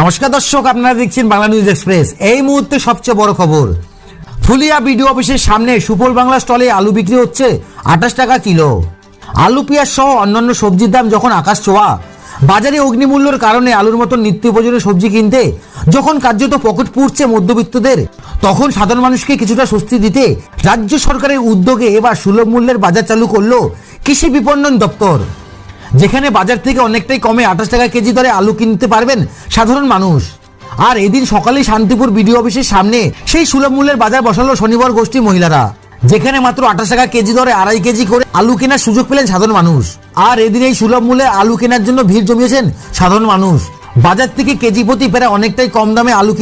নমস্কার দর্শক, আপনারা দেখছেন বাংলা নিউজ এক্সপ্রেস। এই মুহূর্তে সবচেয়ে বড় খবর, ফুলিয়া বিডিও অফিসের সামনে সুফল বাংলা স্টলে আলু বিক্রি হচ্ছে 28 টাকা কিলো। আলু পেঁয়াজ সহ অন্যান্য সবজির দাম যখন আকাশ ছোঁয়া, বাজারে অগ্নিমূল্যের কারণে আলুর মতন নিত্য প্রয়োজনীয় সবজি কিনতে যখন কার্যত পকেট পুড়ছে মধ্যবিত্তদের, তখন সাধারণ মানুষকে কিছুটা স্বস্তি দিতে রাজ্য সরকারের উদ্যোগে এবার সুলভ মূল্যের বাজার চালু করলো কৃষি বিপণন দপ্তর, যেখানে বাজার থেকে অনেকটাই কমে 28 টাকা কেজি দরে আলু কিনতে পারবেন সাধারণ মানুষ। আর এদিন সকালেই শান্তিপুর বিডিও অফিসের সামনে সেই সুলভ মূল্যের বাজার বসালো স্বনির্ভর গোষ্ঠী মহিলারা, যেখানে মাত্র 28 টাকা কেজি দরে 2.5 কেজি করে আলু কেনার সুযোগ পেলেন সাধারণ মানুষ। আর এদিন এই সুলভ মূল্যে আলু কেনার জন্য ভিড় জমিয়েছেন সাধারণ মানুষ। বাজার থেকে কেজি প্রতি প্রায় অনেকটাই কম দামে আলু